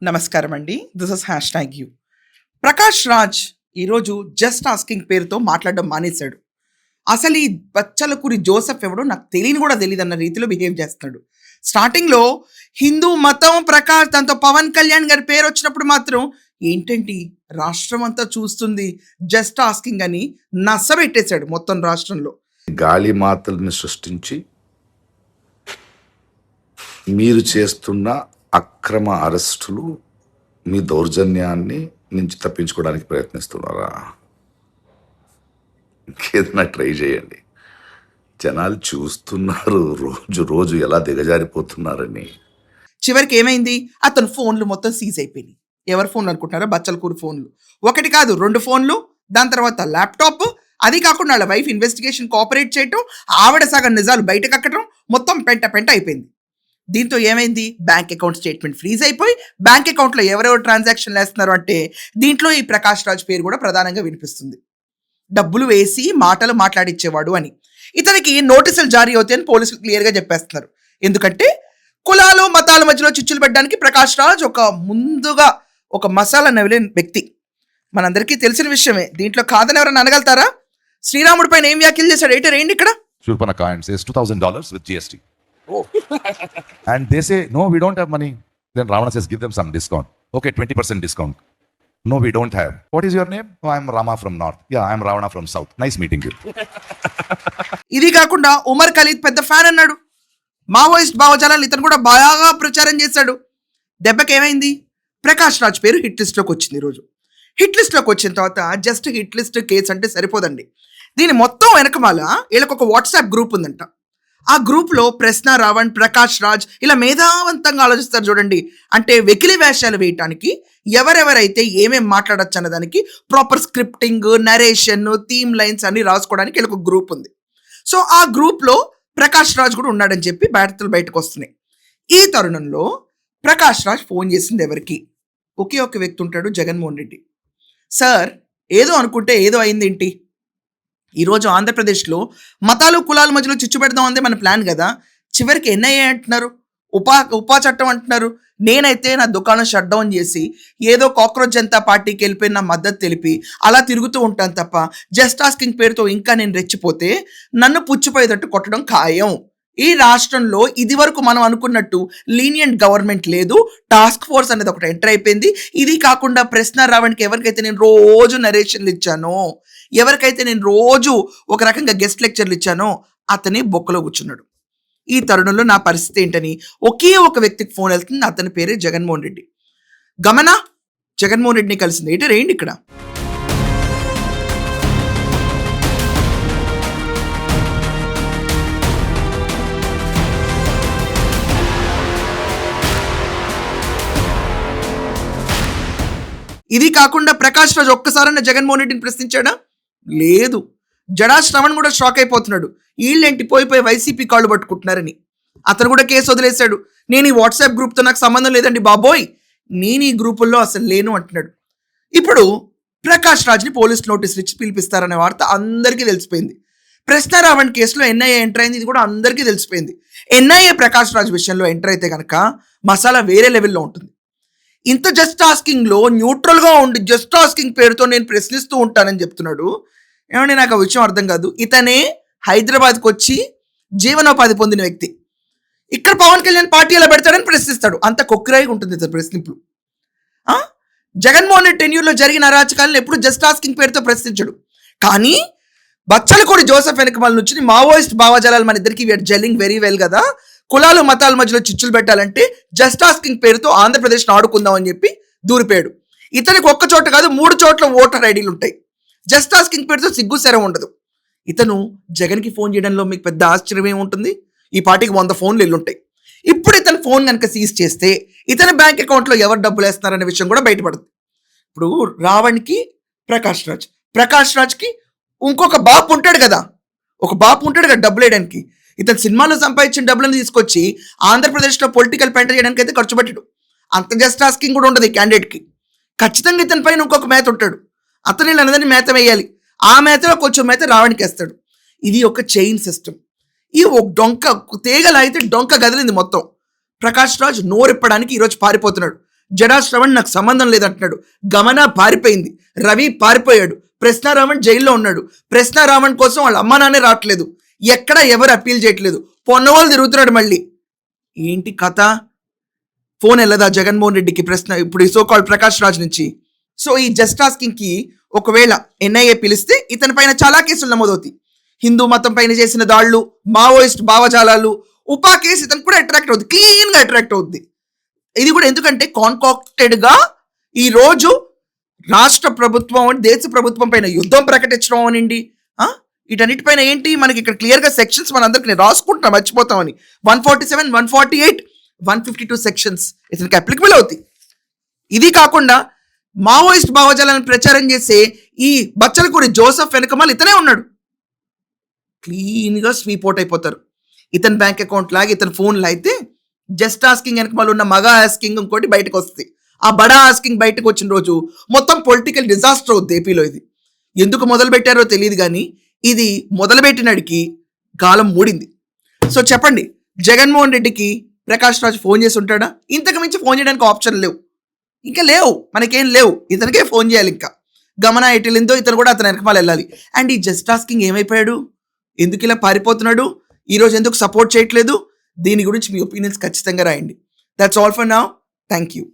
నమస్కారం అండి. This is hash tag you. Prakash Raj ఈరోజు జస్ట్ ఆస్కింగ్ పేరుతో మాట్లాడడం మానేశాడు. అసలు ఈ బచ్చలకూరి జోసెఫ్ ఎవడో నాకు తెలియని కూడా తెలియదు అన్న రీతిలో బిహేవ్ చేస్తున్నాడు. స్టార్టింగ్లో హిందూ మతం ప్రకాష్, దాంతో పవన్ కళ్యాణ్ గారి పేరు వచ్చినప్పుడు మాత్రం ఏంటండి రాష్ట్రం అంతా చూస్తుంది జస్ట్ ఆస్కింగ్ అని నసబెట్టేశాడు మొత్తం రాష్ట్రంలో. గాలి మాతల్ని సృష్టించి మీరు చేస్తున్న అక్రమ అరెస్టులు, మీ దౌర్జన్యాన్ని నుంచి తప్పించుకోవడానికి ప్రయత్నిస్తున్నారా? ఇంకేదైనా ట్రై చేయండి. జనాలు చూస్తున్నారు రోజు రోజు ఎలా దిగజారిపోతున్నారని. చివరికి ఏమైంది, అతను ఫోన్లు మొత్తం సీజ్ అయిపోయినాయి. ఎవరి ఫోన్లు అనుకుంటారా? బచ్చలకూరు ఫోన్లు. ఒకటి కాదు, 2 ఫోన్లు, దాని తర్వాత ల్యాప్టాప్. అది కాకుండా వాళ్ళ వైఫ్ ఇన్వెస్టిగేషన్ కోఆపరేట్ చేయటం, ఆవిడ సగం నిజాలు బయట కక్కటం, మొత్తం పెంట అయిపోయింది. దీంతో ఏమైంది, బ్యాంక్ అకౌంట్ స్టేట్మెంట్ ఫ్రీజ్ అయిపోయి బ్యాంక్ అకౌంట్లో ఎవరెవరు ట్రాన్సాక్షన్లు వేస్తున్నారు అంటే దీంట్లో ఈ ప్రకాష్ రాజ్ పేరు కూడా ప్రధానంగా వినిపిస్తుంది. డబ్బులు వేసి మాటలు మాట్లాడిచ్చేవాడు అని. ఇతనికి నోటీసులు జారీ అవుతాయని పోలీసులు క్లియర్గా చెప్పేస్తున్నారు. ఎందుకంటే కులాలు మతాల మధ్యలో చిచ్చులు పెట్టడానికి ప్రకాష్ రాజ్ ముందుగా ఒక మసాలా నవిలే వ్యక్తి. మనందరికీ తెలిసిన విషయమే. దీంట్లో కాదని ఎవరైనా అనగలుగుతారా? శ్రీరాముడి పైన ఏం వ్యాఖ్యలు చేశాడు ఏంటి ఇక్కడ? Shurpanakha and says $2,000 with GST. Oh. And they say, no, we don't have money. Then Ravana says, give them some discount. Okay, 20% discount. No, we don't have. What is your name? Oh, I'm Rama from North. Yeah, I'm Ravana from South. Nice meeting you. ఇది కాకుండా Umar Khalid పెద్ద fan అన్నాడు. Maoist భావజాలాలు ఇతను కూడా బాగా ప్రచారం చేశాడు. దెబ్బకి ఏమైంది, ప్రకాష్ రాజ్ పేరు హిట్ లిస్ట్లోకి వచ్చింది. ఈరోజు హిట్ లిస్ట్లోకి వచ్చిన తర్వాత జస్ట్ హిట్ లిస్ట్ కేసు అంటే సరిపోదండి. దీని మొత్తం వెనకమాల వీళ్ళకి ఒక వాట్సాప్ గ్రూప్ ఉందంట. ఆ గ్రూప్లో ప్రశ్న రావణ్, ప్రకాష్ రాజ్ ఇలా మేధావంతంగా ఆలోచిస్తారు చూడండి. అంటే వెకిలి వేషాలు వేయటానికి ఎవరెవరైతే ఏమేం మాట్లాడచ్చు అన్నదానికి proper scripting, narration, theme lines అన్ని రాసుకోవడానికి వీళ్ళకి ఒక గ్రూప్ ఉంది. సో ఆ గ్రూప్లో ప్రకాష్ రాజ్ కూడా ఉన్నాడని చెప్పి వార్తలు బయటకు వస్తున్నాయి. ఈ తరుణంలో ప్రకాష్ రాజ్ ఫోన్ చేసింది ఎవరికి? ఒకే ఒక వ్యక్తి ఉంటాడు, జగన్మోహన్ రెడ్డి. సార్, ఏదో అనుకుంటే ఏదో అయిందేంటి? ఈరోజు ఆంధ్రప్రదేశ్లో మతాలు కులాల మధ్యలో చిచ్చు పెడదాం అందే మన ప్లాన్ కదా. చివరికి ఎన్ఐఏ అంటున్నారు, ఉపా చట్టం అంటున్నారు. నేనైతే నా దుకాణం షట్ డౌన్ చేసి ఏదో కాక్రోచ్ జనతా పార్టీకి వెళ్ళిపోయి నా మద్దతు తెలిపి అలా తిరుగుతూ ఉంటాను తప్ప జస్ట్ ఆస్కింగ్ పేరుతో ఇంకా నేను రెచ్చిపోతే నన్ను పుచ్చిపోయేటట్టు కొట్టడం ఖాయం. ఈ రాష్ట్రంలో ఇది వరకు మనం అనుకున్నట్టు లీనియంట్ గవర్నమెంట్ లేదు. టాస్క్ ఫోర్స్ అనేది ఒకటి ఎంటర్ అయిపోయింది. ఇది కాకుండా ప్రశ్న రావడానికి ఎవరికైతే నేను రోజు నరేషన్లు ఇచ్చానో, ఎవరికైతే నేను రోజు ఒక రకంగా గెస్ట్ లెక్చర్లు ఇచ్చానో అతని బొక్కలో కూర్చున్నాడు. ఈ తరుణంలో నా పరిస్థితి ఏంటని ఒకే ఒక వ్యక్తికి ఫోన్ వెళ్తుంది. అతని పేరే జగన్మోహన్ రెడ్డి. గమన జగన్మోహన్ రెడ్డిని కలిసింది ఏంటి ఇక్కడ? ఇది కాకుండా ప్రకాష్ రాజ్ ఒక్కసారన్నా జగన్మోహన్ రెడ్డిని ప్రశ్నించాడా? లేదు. జడా శ్రవణ్ కూడా షాక్ అయిపోతున్నాడు. వీళ్ళేంటి పోయి వైసీపీ కాళ్ళు పట్టుకుంటున్నారని. అతను కూడా కేసు వదిలేశాడు. నేను ఈ వాట్సాప్ గ్రూప్తో నాకు సంబంధం లేదండి బాబోయ్, నేను ఈ గ్రూపుల్లో అసలు లేను అంటున్నాడు. ఇప్పుడు ప్రకాష్ రాజ్ని పోలీస్ నోటీసులు ఇచ్చి పిలిపిస్తారనే వార్త అందరికీ తెలిసిపోయింది. ప్రశ్న రావణ్ కేసులో ఎన్ఐఏ ఎంటర్ అయింది, ఇది కూడా అందరికీ తెలిసిపోయింది. ఎన్ఐఏ ప్రకాష్ రాజ్ విషయంలో ఎంటర్ అయితే కనుక మసాలా వేరే లెవెల్లో ఉంటుంది. ఇంత జస్ట్ ఆస్కింగ్లో న్యూట్రల్గా ఉండి జస్ట్ ఆస్కింగ్ పేరుతో నేను ప్రశ్నిస్తూ ఉంటానని చెప్తున్నాడు. ఏమంటే నాకు ఆ విషయం అర్థం కాదు. ఇతనే హైదరాబాద్కి వచ్చి జీవనోపాధి పొందిన వ్యక్తి. ఇక్కడ పవన్ కళ్యాణ్ పార్టీ ఎలా పెడతాడని ప్రశ్నిస్తాడు. అంత కొక్కిరాయిగా ఉంటుంది ఇతని ప్రశ్నింపులు. జగన్మోహన్ రెడ్డి టెన్యూర్లో జరిగిన అరాచకాలను ఎప్పుడు జస్ట్ ఆస్కింగ్ పేరుతో ప్రశ్నించడు. కానీ బచ్చలకూడి జోసెఫ్ వెనకమాల నుంచి మావోయిస్ట్ భావజాలాలు మన ఇద్దరికి వీఆర్ జెల్లింగ్ వెరీ వెల్ కదా. కులాలు మతాల మధ్యలో చిచ్చులు పెట్టాలంటే జస్ట్ ఆస్కింగ్ పేరుతో ఆంధ్రప్రదేశ్ను ఆడుకుందాం అని చెప్పి దూరిపోయాడు. ఇతనికి ఒక్క చోట కాదు 3 చోట్ల ఓటర్ ఐడీలు ఉంటాయి. జస్ట్ ఆస్కింగ్ పేరుతో సిగ్గు శరం ఉండదు. ఇతను జగన్కి ఫోన్ చేయడంలో మీకు పెద్ద ఆశ్చర్యం ఏముంటుంది? ఈ పార్టీకి 100 ఫోన్లు వెళ్ళుంటాయి. ఇప్పుడు ఇతను ఫోన్ కనుక సీజ్ చేస్తే ఇతని బ్యాంక్ అకౌంట్లో ఎవరు డబ్బులు వేస్తున్నారనే విషయం కూడా బయటపడుతుంది. ఇప్పుడు రావణ్కి ప్రకాష్ రాజ్కి ఇంకొక బాపు ఉంటాడు కదా, డబ్బులు వేయడానికి. ఇతను సినిమాలో సంపాదించిన డబ్బులను తీసుకొచ్చి ఆంధ్రప్రదేశ్లో పొలిటికల్ పెంట చేయడానికి అయితే ఖర్చు పెట్టాడు. అంత జస్ట్ ఆస్కింగ్ కూడా ఉండదు ఈ క్యాండిడేట్కి. ఖచ్చితంగా ఇతని పైన ఇంకొక మేత ఉంటాడు. అతను వీళ్ళందరినీ మేత వేయాలి. ఆ మేతలో కొంచెం మేత రావణ్కి వేస్తాడు. ఇది ఒక చైన్ సిస్టమ్. ఈ ఒక డొంక తీగలాగితే డొంక గదిలింది మొత్తం. ప్రకాష్ రాజ్ నోరిప్పడానికి ఈరోజు పారిపోతున్నాడు. జడా శ్రవణ్ నాకు సంబంధం లేదంటున్నాడు. గమన పారిపోయింది, రవి పారిపోయాడు, ప్రశ్నారామన్ జైల్లో ఉన్నాడు. ప్రశ్నారామన్ కోసం వాళ్ళ అమ్మ నాన్నే రావట్లేదు, ఎక్కడ ఎవరు అప్పీల్ చేయట్లేదు, పొన్నవాళ్ళు తిరుగుతున్నాడు. మళ్ళీ ఏంటి కథ? ఫోన్ వెళ్ళదా జగన్మోహన్ రెడ్డికి ప్రశ్న ఇప్పుడు ఈ సోకాల్ ప్రకాష్ రాజ్ నుంచి? సో ఈ జస్ట్ ఆస్కింగ్ కి ఒకవేళ ఎన్ఐఏ పిలిస్తే ఇతని పైన చాలా కేసులు నమోదవుతాయి. హిందూ మతం పైన చేసిన దాడులు, మావోయిస్ట్ భావజాలాలు, ఉపా కేసు ఇతను కూడా అట్రాక్ట్ అవుతుంది, క్లీన్ గా అట్రాక్ట్ అవుద్ది. ఇది కూడా ఎందుకంటే కాన్కాక్టెడ్ గా ఈ రోజు రాష్ట్ర ప్రభుత్వం దేశ ప్రభుత్వం పైన యుద్ధం ప్రకటించడం అనండి, వీటన్నిటిపైన ఏంటి మనకి ఇక్కడ క్లియర్ గా సెక్షన్స్ మనందరికి నేను రాసుకుంటున్నా మర్చిపోతామని. 147, 148, 152 సెక్షన్స్ ఇతనికి అప్లికబుల్ అవుతాయి. ఇది కాకుండా మావోయిస్ట్ భావజాలను ప్రచారం చేసే ఈ బచ్చలకూరి జోసెఫ్ వెనుకమాల ఇతనే ఉన్నాడు. క్లీన్ గా స్వీప్ అవుట్ అయిపోతారు. ఇతని బ్యాంక్ అకౌంట్ లాగా ఇతని ఫోన్లో అయితే జస్ట్ ఆస్కింగ్ వెనకమాల ఉన్న మగా ఆస్కింగ్ ఇంకోటి బయటకు వస్తుంది. ఆ బడా ఆస్కింగ్ బయటకు వచ్చిన రోజు మొత్తం పొలిటికల్ డిజాస్టర్ అవుద్ది ఏపీలో. ఇది ఎందుకు మొదలు పెట్టారో తెలియదు కానీ ఇది మొదలుపెట్టినడికి కాలం మూడింది. సో చెప్పండి, జగన్మోహన్ రెడ్డికి ప్రకాష్ రాజ్ ఫోన్ చేసి ఉంటాడా? ఇంతకు మించి ఫోన్ చేయడానికి ఆప్షన్ లేవు, ఇంకా లేవు, మనకేం లేవు. ఇతనికే ఫోన్ చేయాలి. ఇంకా గమన ఎటులిందో ఇతను కూడా అతని వెనకమాల వెళ్ళాలి. అండ్ ఈ జస్ట్ ఆస్కింగ్ ఏమైపోయాడు? ఎందుకు ఇలా పారిపోతున్నాడు? ఈరోజు ఎందుకు సపోర్ట్ చేయట్లేదు? దీని గురించి మీ ఒపీనియన్స్ ఖచ్చితంగా రాయండి. That's all for now. Thank you.